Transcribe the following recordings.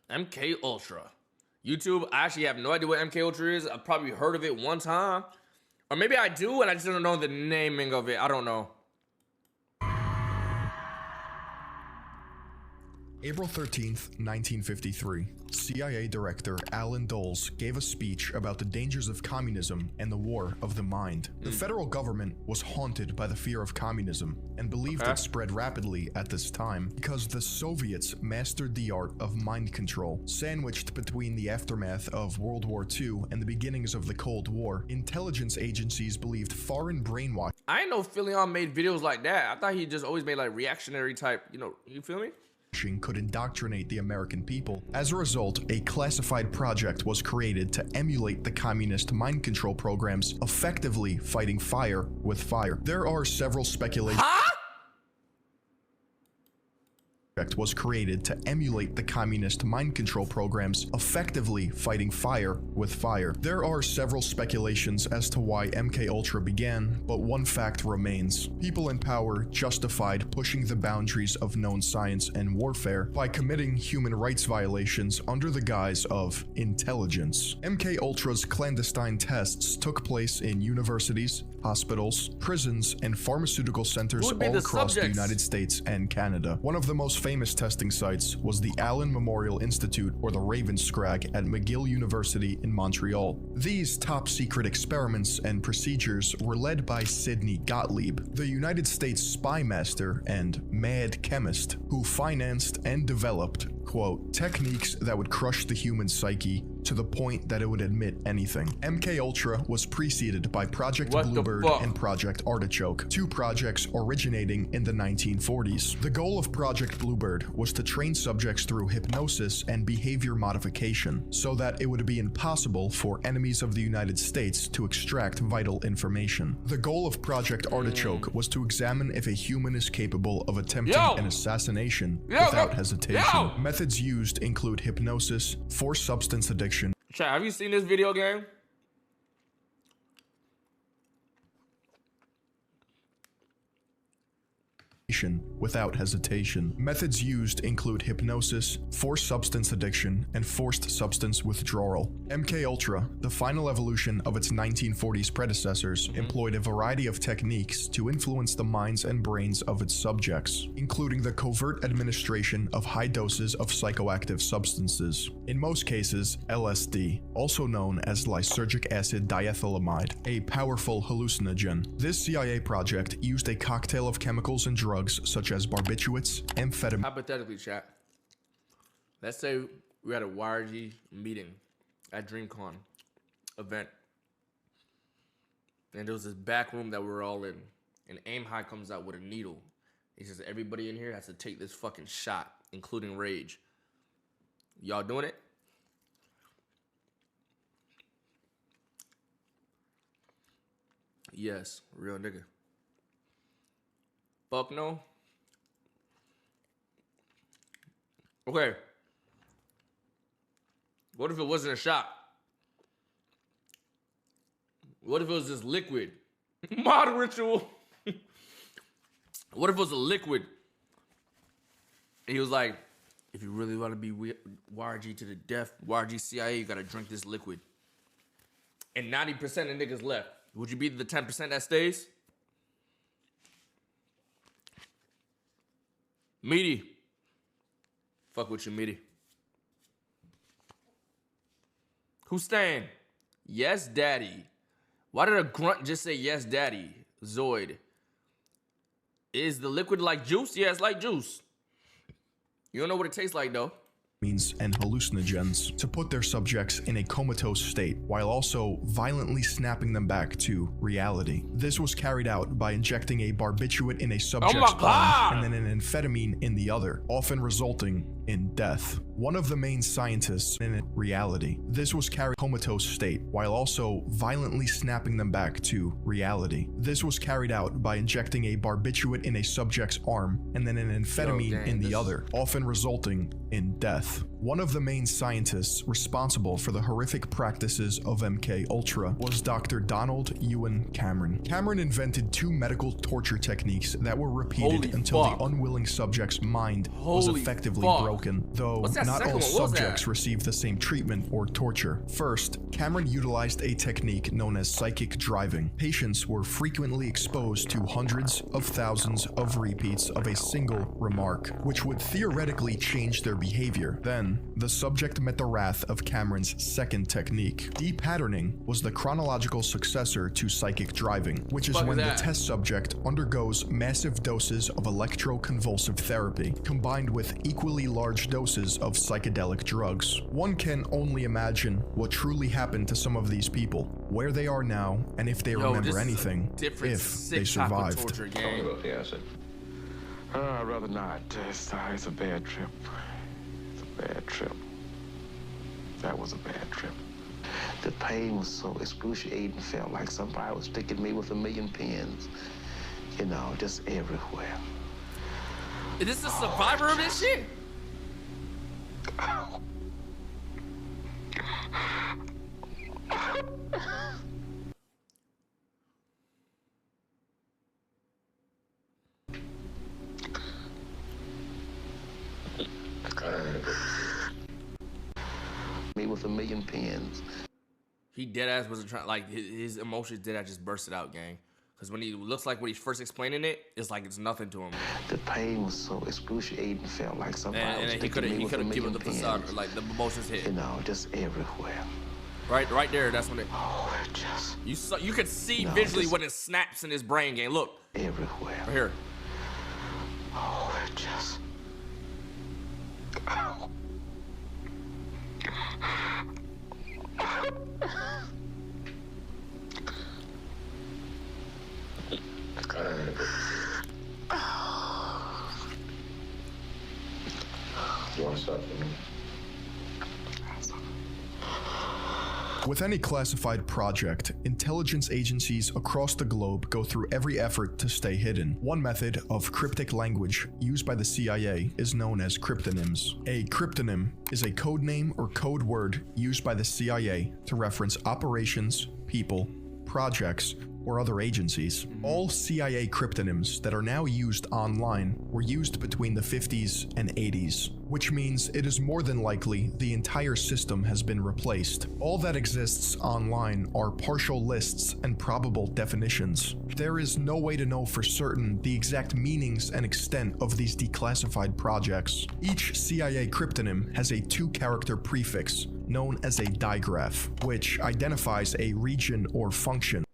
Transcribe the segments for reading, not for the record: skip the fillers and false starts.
MKUltra. YouTube, I actually have no idea what MKUltra is. I've probably heard of it one time. Or maybe I do and I just don't know the naming of it. I don't know. April 13th, 1953, CIA Director Allen Dulles gave a speech about the dangers of communism and the war of the mind. The federal government was haunted by the fear of communism and believed it spread rapidly at this time because the Soviets mastered the art of mind control. Sandwiched between the aftermath of World War II and the beginnings of the Cold War, intelligence agencies believed foreign brainwashing. I ain't know Philion made videos like that. I thought he just always made like reactionary type, you feel me? Could indoctrinate the American people. As a result, a classified project was created to emulate the communist mind control programs, effectively fighting fire with fire. There are several speculations. Was created to emulate the communist mind control programs, effectively fighting fire with fire. There are several speculations as to why MKUltra began, but one fact remains. People in power justified pushing the boundaries of known science and warfare by committing human rights violations under the guise of intelligence. MKUltra's clandestine tests took place in universities, hospitals, prisons, and pharmaceutical centers all across the United States and Canada. One of the most famous testing sites was the Allen Memorial Institute, or the Ravenscrag, at McGill University in Montreal. These top-secret experiments and procedures were led by Sidney Gottlieb, the United States spy master and mad chemist, who financed and developed, quote, techniques that would crush the human psyche to the point that it would admit anything. MKUltra was preceded by Project Bluebird and Project Artichoke, two projects originating in the 1940s. The goal of Project Bluebird was to train subjects through hypnosis and behavior modification so that it would be impossible for enemies of the United States to extract vital information. The goal of Project Artichoke was to examine if a human is capable of attempting an assassination without hesitation. Methods used include hypnosis, forced substance addiction. Chat, have you seen this video game? Without hesitation. Methods used include hypnosis, forced substance addiction, and forced substance withdrawal. MKUltra, the final evolution of its 1940s predecessors, employed a variety of techniques to influence the minds and brains of its subjects, including the covert administration of high doses of psychoactive substances. In most cases, LSD, also known as lysergic acid diethylamide, a powerful hallucinogen. This CIA project used a cocktail of chemicals and drugs such as barbiturates, amphetamine. Hypothetically, chat. Let's say we're at a YRG meeting at DreamCon event, and there was this back room that we were all in, and Aim High comes out with a needle. He says everybody in here has to take this fucking shot, including Rage. Y'all doing it? Yes, real nigga. Fuck no. Okay. What if it wasn't a shot? What if it was just liquid? Mod ritual. What if it was a liquid? And he was like, if you really want to be YRG to the death, YRG CIA, you gotta drink this liquid. And 90% of niggas left. Would you be the 10% that stays? Meaty. Fuck with you, Meaty. Who's staying? Yes, daddy. Why did a grunt just say yes, daddy? Zoid. Is the liquid like juice? Yeah, it's like juice. You don't know what it tastes like, though. And hallucinogens to put their subjects in a comatose state while also violently snapping them back to reality. This was carried out by injecting a barbiturate in a subject's arm and then an amphetamine in the other, often resulting in death. One of the main scientists in reality. This was carried comatose state while also violently snapping them back to reality. This was carried out by injecting a barbiturate in a subject's arm and then an amphetamine in the other, often resulting in death. One of the main scientists responsible for the horrific practices of MKUltra was Dr. Donald Ewen Cameron. Cameron invented two medical torture techniques that were repeated until the unwilling subject's mind was effectively broken, though that Not second all one? What was subjects that? received the same treatment or torture. First, Cameron utilized a technique known as psychic driving. Patients were frequently exposed to hundreds of thousands of repeats of a single remark, which would theoretically change their behavior. Then, the subject met the wrath of Cameron's second technique. Depatterning was the chronological successor to psychic driving, which is when the test subject undergoes massive doses of electroconvulsive therapy, combined with equally large doses of psychedelic drugs. One can only imagine what truly happened to some of these people, where they are now, and if they remember anything, if they survived. Tell me about the acid. I'd rather not. It's a bad trip. It's a bad trip. That was a bad trip. The pain was so excruciating, felt like somebody was sticking me with 1,000,000 pins. You know, just everywhere. Is this the survivor of this shit? Me with 1,000,000 pins. He dead ass wasn't trying, like his emotions dead ass just bursted out, gang. Because when he looks like when he's first explaining it, it's like it's nothing to him. The pain was so excruciating, felt like somebody was he sticking me with could have 1,000,000 given the pins. facade, like the emotions hit. You know, just everywhere. Right there. That's when it. Oh, it just. You could see visually when it snaps in his brain, gang. Look. Everywhere. Right here. Oh, it just. Oh. You want to stop for me? With any classified project, intelligence agencies across the globe go through every effort to stay hidden. One method of cryptic language used by the CIA is known as cryptonyms. A cryptonym is a code name or code word used by the CIA to reference operations, people, projects, or other agencies. All CIA cryptonyms that are now used online were used between the 50s and 80s, which means it is more than likely the entire system has been replaced. All that exists online are partial lists and probable definitions. There is no way to know for certain the exact meanings and extent of these declassified projects. Each CIA cryptonym has a 2-character prefix known as a digraph, which identifies a region or function.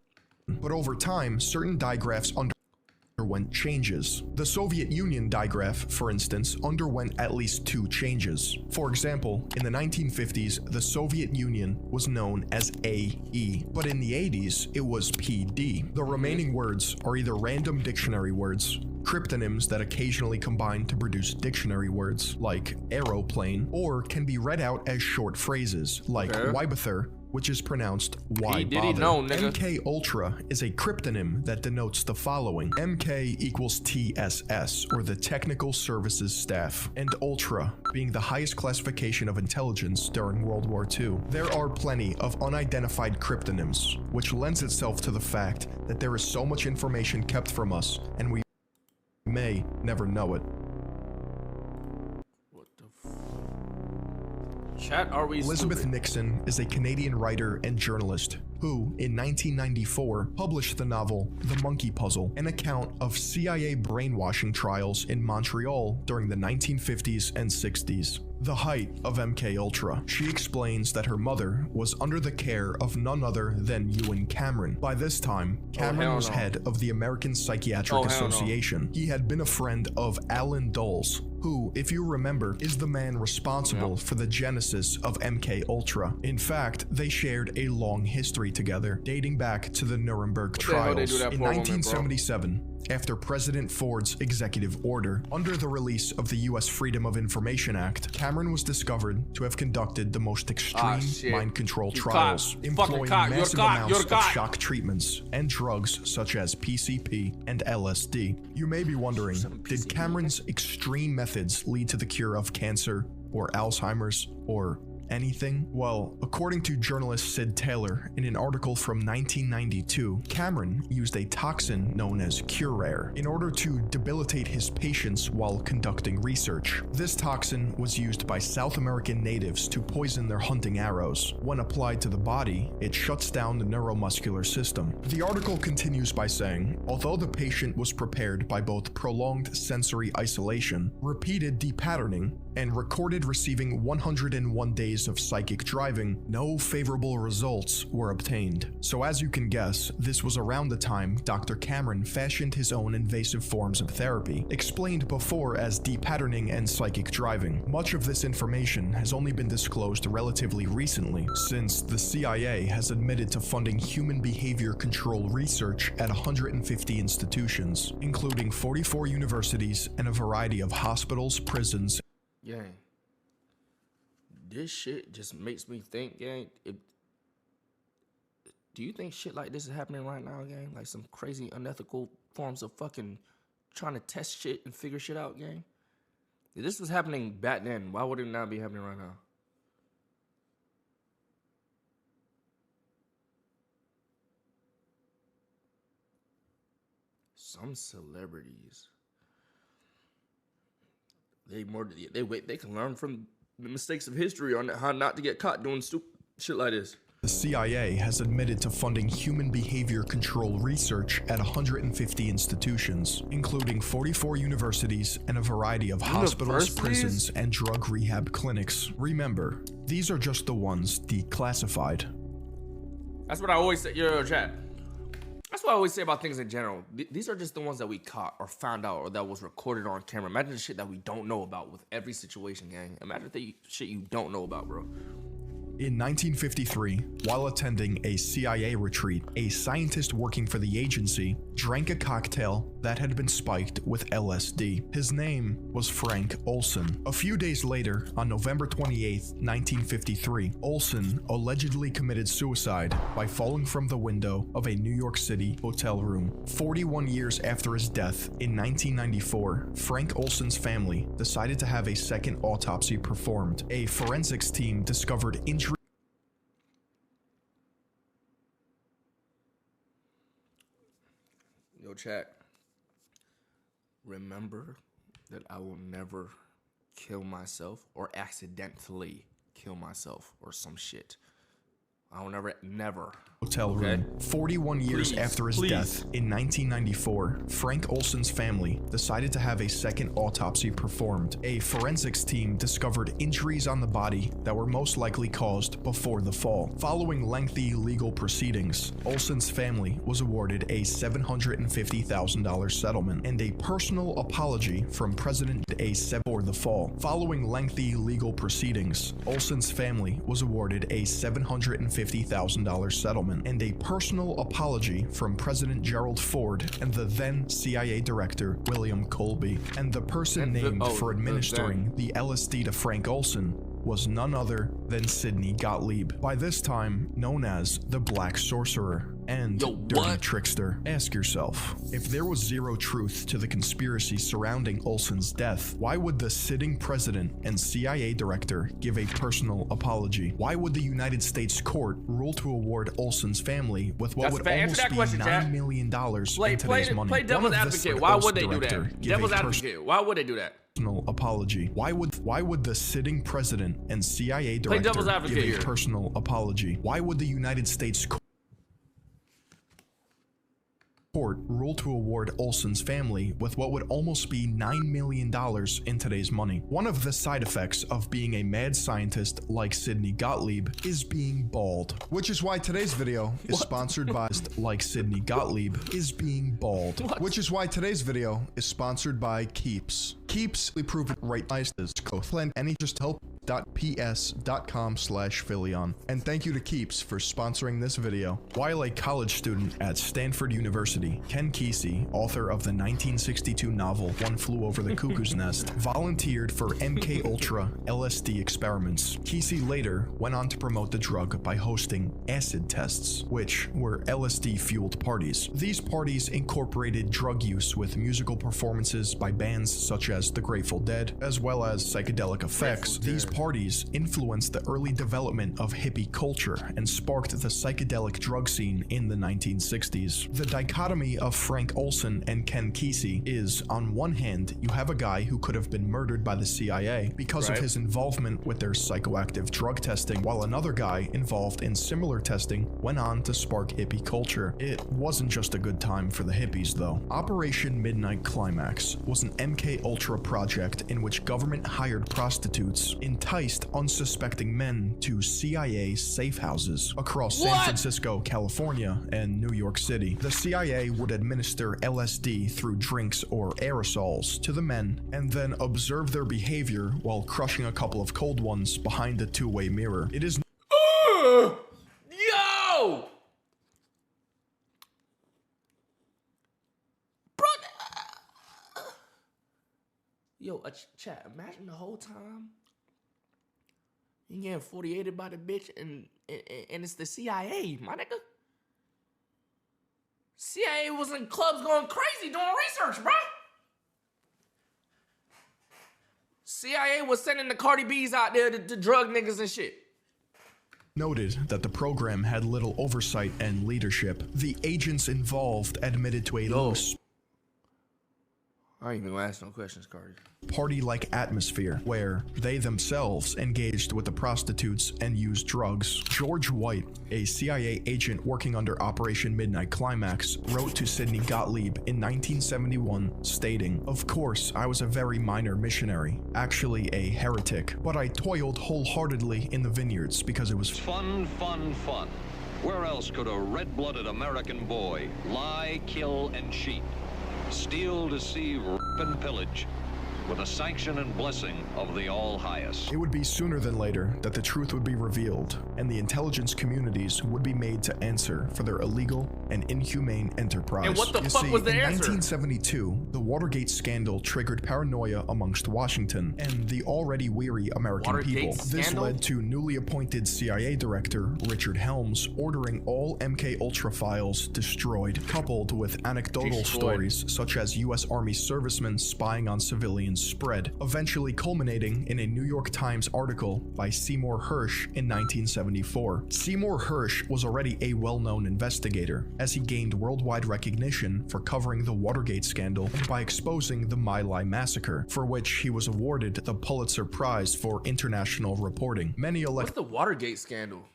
But over time, certain digraphs underwent changes. The Soviet Union digraph, for instance, underwent at least 2 changes. For example, in the 1950s, the Soviet Union was known as AE, but in the 80s, it was PD. The remaining words are either random dictionary words, cryptonyms that occasionally combine to produce dictionary words, like aeroplane, or can be read out as short phrases, like Wybather, which is pronounced why bother. MKUltra is a cryptonym that denotes the following. MK equals TSS, or the Technical Services Staff, and Ultra being the highest classification of intelligence during World War II. There are plenty of unidentified cryptonyms, which lends itself to the fact that there is so much information kept from us, and we may never know it. Chat, are we Elizabeth stupid? Nixon is a Canadian writer and journalist who, in 1994, published the novel The Monkey Puzzle, an account of CIA brainwashing trials in Montreal during the 1950s and 60s. The height of MKUltra. She explains that her mother was under the care of none other than Ewen Cameron. By this time, Cameron was head of the American Psychiatric Association. He had been a friend of Alan Dulles, who, if you remember, is the man responsible for the genesis of MKUltra. In fact, they shared a long history together, dating back to the Nuremberg trials. In 1977, after President Ford's executive order, under the release of the U.S. Freedom of Information Act, Cameron was discovered to have conducted the most extreme mind control trials, employing massive amounts of shock treatments and drugs such as PCP and LSD. You may be wondering, did Cameron's extreme methods lead to the cure of cancer, or Alzheimer's, or anything? Well, according to journalist Sid Taylor, in an article from 1992, Cameron used a toxin known as curare in order to debilitate his patients while conducting research. This toxin was used by South American natives to poison their hunting arrows. When applied to the body, it shuts down the neuromuscular system. The article continues by saying, although the patient was prepared by both prolonged sensory isolation, repeated depatterning, and recorded receiving 101 days of psychic driving, no favorable results were obtained. So as you can guess, this was around the time Dr. Cameron fashioned his own invasive forms of therapy, explained before as depatterning and psychic driving. Much of this information has only been disclosed relatively recently, since the CIA has admitted to funding human behavior control research at 150 institutions, including 44 universities and a variety of hospitals, prisons. Gang, this shit just makes me think, gang, do you think shit like this is happening right now, gang? Like some crazy unethical forms of fucking trying to test shit and figure shit out, gang? If this was happening back then, why would it not be happening right now? Some celebrities, they can learn from the mistakes of history on how not to get caught doing stupid shit like this. The CIA has admitted to funding human behavior control research at 150 institutions, including 44 universities and a variety of hospitals, prisons, and drug rehab clinics. Remember, these are just the ones declassified. That's what I always say, yo, chat. That's what I always say about things in general. These are just the ones that we caught or found out or that was recorded on camera. Imagine the shit that we don't know about with every situation, gang. Imagine the shit you don't know about, bro. In 1953, while attending a CIA retreat, a scientist working for the agency drank a cocktail that had been spiked with LSD. His name was Frank Olson. A few days later, on November 28, 1953, Olson allegedly committed suicide by falling from the window of a New York City hotel room. 41 years after his death, in 1994, Frank Olson's family decided to have a second autopsy performed. A forensics team discovered injuries. Yo, chat. Remember that I will never kill myself or accidentally kill myself or some shit. I will never. Hotel room. 41 years after his death, in 1994, Frank Olson's family decided to have a second autopsy performed. A forensics team discovered injuries on the body that were most likely caused before the fall. Following lengthy legal proceedings, Olson's family was awarded a $750,000 settlement and a personal apology from President before the fall. Following lengthy legal proceedings, Olson's family was awarded a $750,000 settlement and a personal apology from President Gerald Ford and the then CIA Director William Colby. And the person named for administering the LSD to Frank Olson was none other than Sidney Gottlieb, by this time known as the Black Sorcerer and Dirty Trickster. Ask yourself, if there was zero truth to the conspiracy surrounding Olson's death, why would the sitting president and CIA director give a personal apology? Why would the United States court rule to award Olson's family with what would almost be $9 million in today's money? Play devil's advocate. Why would they do that? Devil's advocate. Why would they do that? Apology. Why would the sitting president and CIA director give a personal apology? Why would the United States court ruled to award Olson's family with what would almost be $9 million in today's money. One of the side effects of being a mad scientist like Sidney Gottlieb is being bald, which is why today's video is sponsored by like Sidney Gottlieb is being bald, which is why today's video is sponsored by Keeps. Keeps, we prove it right nice as Cothland and he just help.ps.com/Philion. And thank you to Keeps for sponsoring this video. While a college student at Stanford University, Ken Kesey, author of the 1962 novel One Flew Over the Cuckoo's Nest, volunteered for MKUltra LSD experiments. Kesey later went on to promote the drug by hosting acid tests, which were LSD-fueled parties. These parties incorporated drug use with musical performances by bands such as the Grateful Dead, as well as psychedelic effects. These parties influenced the early development of hippie culture and sparked the psychedelic drug scene in the 1960s. The dichotomy of Frank Olson and Ken Kesey is, on one hand, you have a guy who could have been murdered by the CIA because of his involvement with their psychoactive drug testing, while another guy involved in similar testing went on to spark hippie culture. It wasn't just a good time for the hippies, though. Operation Midnight Climax was an MKUltra project in which government hired prostitutes enticed unsuspecting men to CIA safe houses across San Francisco, California, and New York City. The CIA would administer LSD through drinks or aerosols to the men and then observe their behavior while crushing a couple of cold ones behind a two-way mirror. It is Yo! Bro, yo, chat, imagine the whole time you getting 48'd by the bitch and it's the CIA, my nigga. CIA was in clubs going crazy doing research, bro. CIA was sending the Cardi B's out there to drug niggas and shit. noted that the program had little oversight and leadership. The agents involved admitted to a loose I ain't even gonna ask no questions, Cardi. party-like atmosphere where they themselves engaged with the prostitutes and used drugs. George White, a CIA agent working under Operation Midnight Climax, wrote to Sidney Gottlieb in 1971 stating, "Of course, I was a very minor missionary, actually a heretic, but I toiled wholeheartedly in the vineyards because it was Fun, fun, fun. Where else could a red-blooded American boy lie, kill, and cheat? Steal, deceive, rape, and pillage, with the sanction and blessing of the All-Highest." It would be sooner than later that the truth would be revealed, and the intelligence communities would be made to answer for their illegal and inhumane enterprise. And what the fuck was the in answer? 1972, the Watergate scandal triggered paranoia amongst Washington and the already weary American Watergate people. This scandal? led to newly appointed CIA Director Richard Helms ordering all MKUltra files destroyed, coupled with anecdotal Destroyed. stories such as U.S. Army servicemen spying on civilians spread, eventually culminating in a New York Times article by Seymour Hersh in 1974. Seymour Hersh was already a well-known investigator, as he gained worldwide recognition for covering the Watergate scandal and by exposing the My Lai massacre, for which he was awarded the Pulitzer Prize for international reporting. Many What's the Watergate scandal?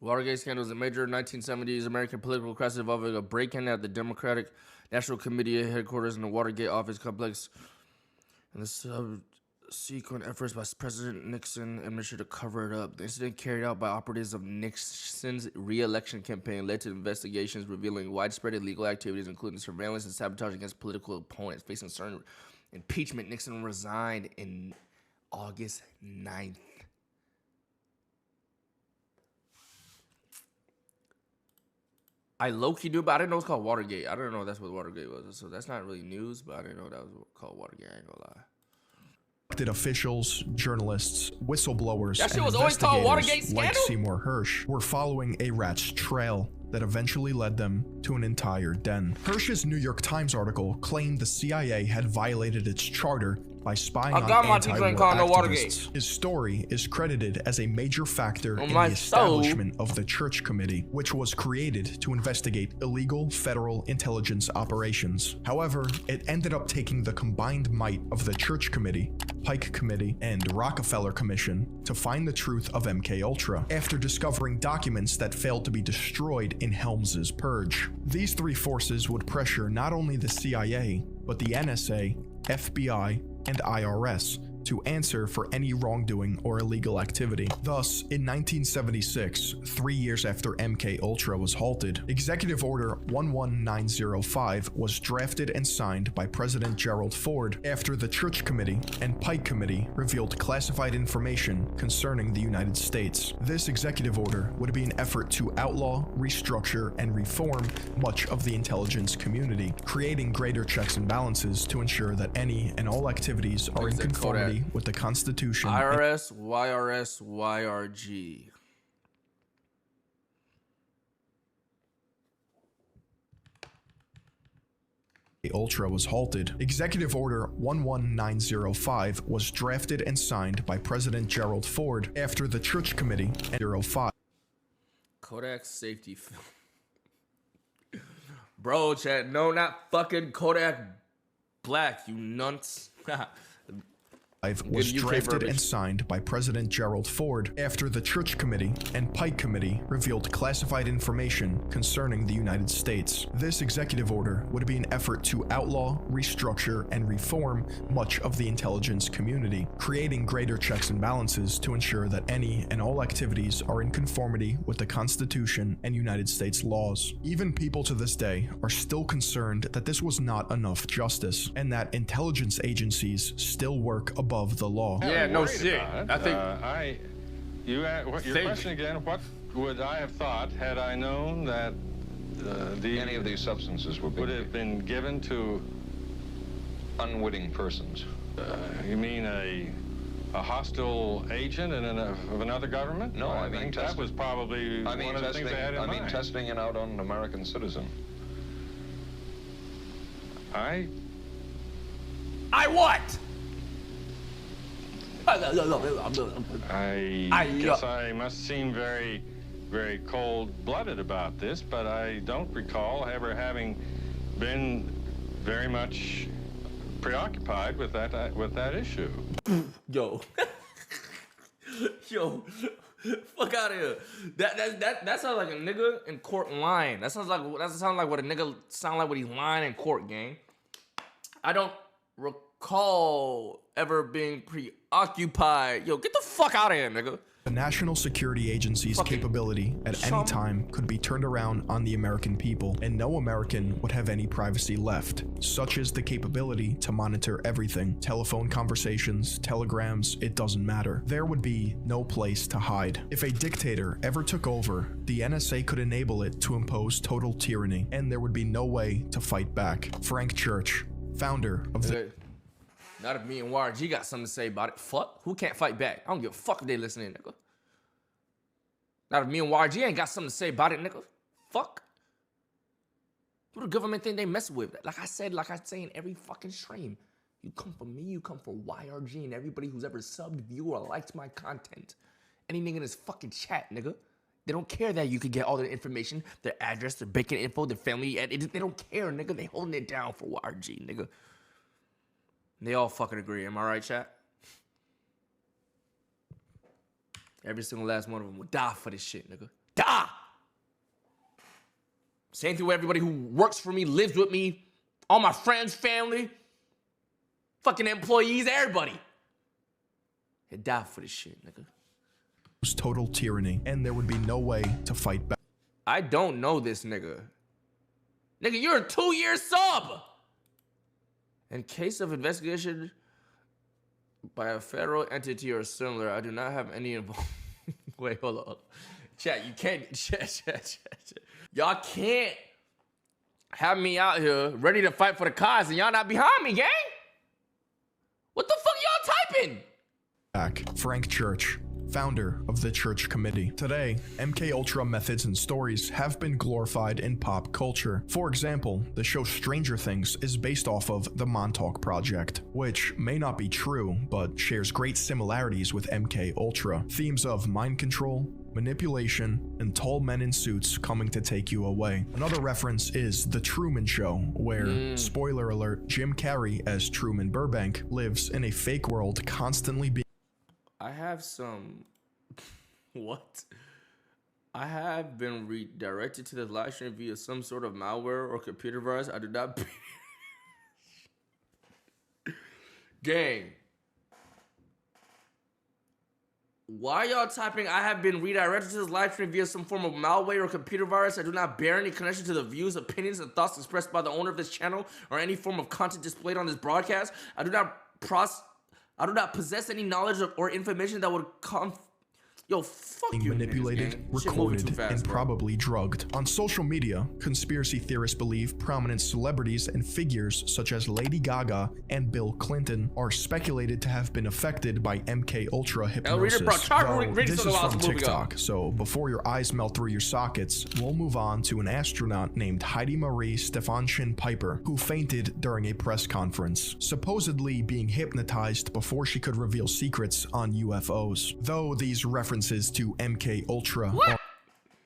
Watergate scandal is a major 1970s American political crisis involving a break-in at the Democratic National Committee headquarters in the Watergate office complex and the subsequent efforts by President Nixon administration to cover it up. The incident carried out by operatives of Nixon's re-election campaign led to investigations revealing widespread illegal activities, including surveillance and sabotage against political opponents. Facing certain impeachment, Nixon resigned in August 9th. I low-key knew, but I didn't know it was called Watergate. I didn't know that's what Watergate was. So that's not really news, but I didn't know that was called Watergate. I ain't gonna lie. elected officials, journalists, whistleblowers, That shit and was always called Watergate investigators like scandal? Seymour Hersh were following a rat's trail that eventually led them to an entire den. Hersh's New York Times article claimed the CIA had violated its charter by spying I on got my teacher anti-war and called no Watergate. activists. His story is credited as a major factor in my the soul. establishment of the Church Committee, which was created to investigate illegal federal intelligence operations. However, it ended up taking the combined might of the Church Committee, Pike Committee, and Rockefeller Commission to find the truth of MKUltra, after discovering documents that failed to be destroyed in Helms's purge. These three forces would pressure not only the CIA, but the NSA, FBI, and IRS to answer for any wrongdoing or illegal activity. Thus, in 1976, 3 years after MKUltra was halted, Executive Order 11905 was drafted and signed by President Gerald Ford after the Church Committee and Pike Committee revealed classified information concerning the United States. This executive order would be an effort to outlaw, restructure, and reform much of the intelligence community, creating greater checks and balances to ensure that any and all activities are in What's that code at? conformity with the Constitution IRS, YRS, YRG. MKUltra was halted. Executive Order 11905 was drafted and signed by President Gerald Ford after the Church Committee and 05. Kodak safety film. Bro, chat, no, not fucking Kodak Black, you nunts. Was drafted and signed by President Gerald Ford after the Church Committee and Pike Committee revealed classified information concerning the United States. This executive order would be an effort to outlaw, restructure, and reform much of the intelligence community, creating greater checks and balances to ensure that any and all activities are in conformity with the Constitution and United States laws. Even people to this day are still concerned that this was not enough justice, and that intelligence agencies still work above the law. Yeah, no shit. I think your question again, what would I have thought had I known that Any of these substances would have been given to unwitting persons. You mean a hostile agent of another government? No, I mean think that was probably one of the things they had in mind. I mean testing it out on an American citizen. I what? I guess I must seem very, very cold-blooded about this, but I don't recall ever having been very much preoccupied with that issue. Yo. Yo. Fuck out of here. That sounds like a nigga in court lying. That sounds like what a nigga sound like when he's lying in court, gang. I don't recall ever being preoccupied. Yo, get the fuck out of here, nigga. The National Security Agency's capability at any time could be turned around on the American people, and no American would have any privacy left, such as the capability to monitor everything. Telephone conversations, telegrams, it doesn't matter. There would be no place to hide. If a dictator ever took over, the NSA could enable it to impose total tyranny, and there would be no way to fight back. Frank Church, founder of the... Not if me and YRG got something to say about it. Fuck. Who can't fight back? I don't give a fuck if they listening, nigga. Not if me and YRG ain't got something to say about it, nigga. Fuck. Who the government think they mess with? Like I say in every fucking stream. You come for me, you come for YRG and everybody who's ever subbed, viewed, or liked my content. Any nigga in this fucking chat, nigga. They don't care that you can get all their information, their address, their banking info, their family. They don't care, nigga. They holding it down for YRG, nigga. They all fucking agree. Am I right, chat? Every single last one of them would die for this shit, nigga. Die! Same thing with everybody who works for me, lives with me, all my friends, family, fucking employees, everybody. They die for this shit, nigga. Total tyranny, and there would be no way to fight back. I don't know this nigga. Nigga, you're a 2-year sub! In case of investigation by a federal entity or similar, I do not have any involvement. Wait, hold on. Chat, you can't. Chat. Y'all can't have me out here ready to fight for the cause and y'all not behind me, gang. What the fuck y'all typing? Frank Church, founder of the Church Committee. Today, MKUltra methods and stories have been glorified in pop culture. For example, the show Stranger Things is based off of the Montauk Project, which may not be true, but shares great similarities with MKUltra. Themes of mind control, manipulation, and tall men in suits coming to take you away. Another reference is The Truman Show, where, spoiler alert, Jim Carrey as Truman Burbank lives in a fake world constantly being... I have some... What? I have been redirected to the live stream via some sort of malware or computer virus. I do not... Gang. Why y'all typing, I have been redirected to this live stream via some form of malware or computer virus. I do not bear any connection to the views, opinions, and thoughts expressed by the owner of this channel or any form of content displayed on this broadcast. I do not possess any knowledge or information that would Yo, fuck you, manipulated, niggas, gang. Shit moving too recorded, fast, and bro. probably drugged. On social media, conspiracy theorists believe prominent celebrities and figures such as Lady Gaga and Bill Clinton are speculated to have been affected by MKUltra hypnosis. Though this is from TikTok, so before your eyes melt through your sockets, we'll move on to an astronaut named Heidi Marie Stefansson Piper, who fainted during a press conference, supposedly being hypnotized before she could reveal secrets on UFOs. Though these references to MKUltra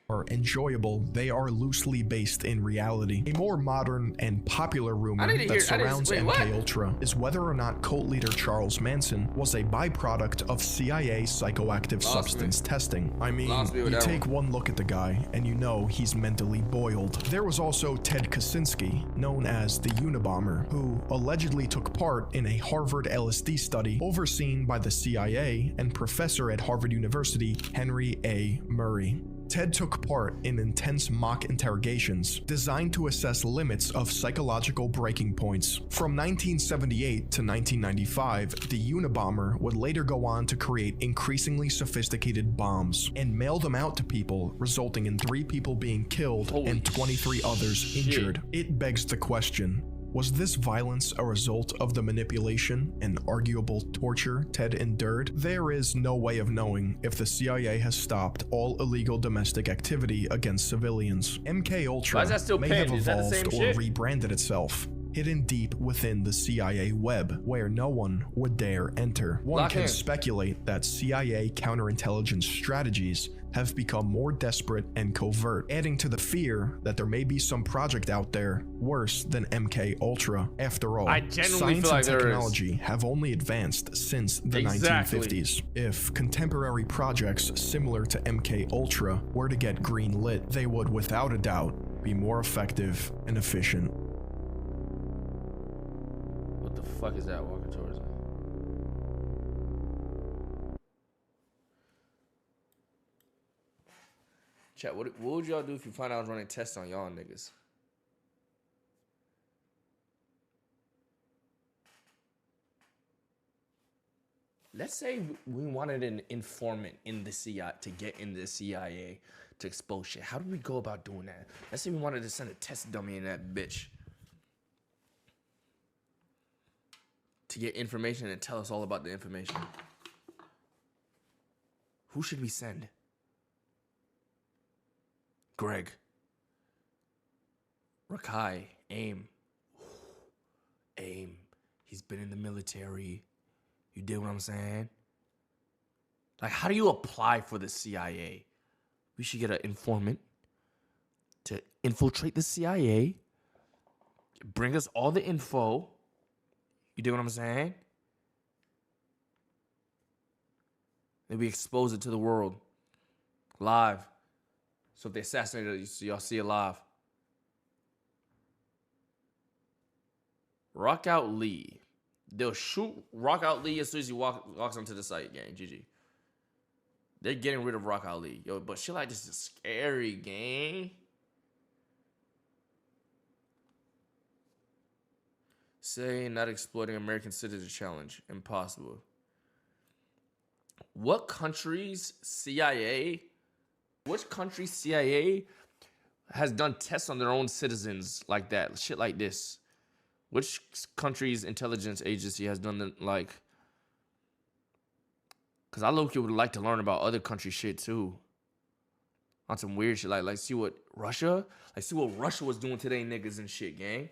are enjoyable, they are loosely based in reality. A more modern and popular rumor that surrounds MKUltra is whether or not cult leader Charles Manson was a byproduct of CIA psychoactive substance testing. I mean, you take one look at the guy and you know he's mentally boiled. There was also Ted Kaczynski, known as the Unabomber, who allegedly took part in a Harvard LSD study overseen by the CIA and professor at Harvard University, Henry A. Murray. Ted took part in intense mock interrogations designed to assess limits of psychological breaking points. From 1978 to 1995, the Unabomber would later go on to create increasingly sophisticated bombs and mail them out to people, resulting in 3 people being killed and 23 others injured. It begs the question, was this violence a result of the manipulation and arguable torture Ted endured? There is no way of knowing if the CIA has stopped all illegal domestic activity against civilians. MKUltra may have evolved or rebranded itself, hidden deep within the CIA web, where no one would dare enter. One can speculate that CIA counterintelligence strategies have become more desperate and covert, adding to the fear that there may be some project out there worse than MKUltra. After all, science and technology have only advanced since the 1950s. If contemporary projects similar to MKUltra were to get green-lit, they would without a doubt be more effective and efficient. What the fuck is that walking towards me? Chat, what would y'all do if you find out I was running tests on y'all niggas? Let's say we wanted an informant in the CIA to get in the CIA to expose shit. How do we go about doing that? Let's say we wanted to send a test dummy in that bitch to get information and tell us all about the information. Who should we send? Greg. Rakai. AIM. AIM. He's been in the military. You dig what I'm saying? Like, how do you apply for the CIA? We should get an informant to infiltrate the CIA, bring us all the info. You dig what I'm saying? Then we expose it to the world. Live. So if they assassinate us, y'all see it live. Rock out Lee. They'll shoot Rock out Lee as soon as he walks onto the site, gang. GG. They're getting rid of Rock out Lee. Yo, but shit like this is scary, gang. Say not exploiting American citizen challenge. Impossible. What country's CIA... Which country's CIA has done tests on their own citizens like that? Shit like this. Which country's intelligence agency has done the, like... Because I low-key would like to learn about other country shit, too. On some weird shit. Like see what Russia... Like, see what Russia was doing to they niggas and shit, gang.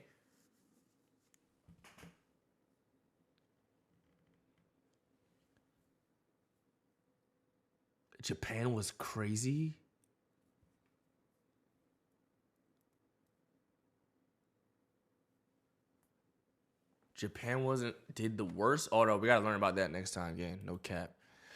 Japan was crazy. Japan did the worst. Oh no, we gotta learn about that next time, gang. No cap.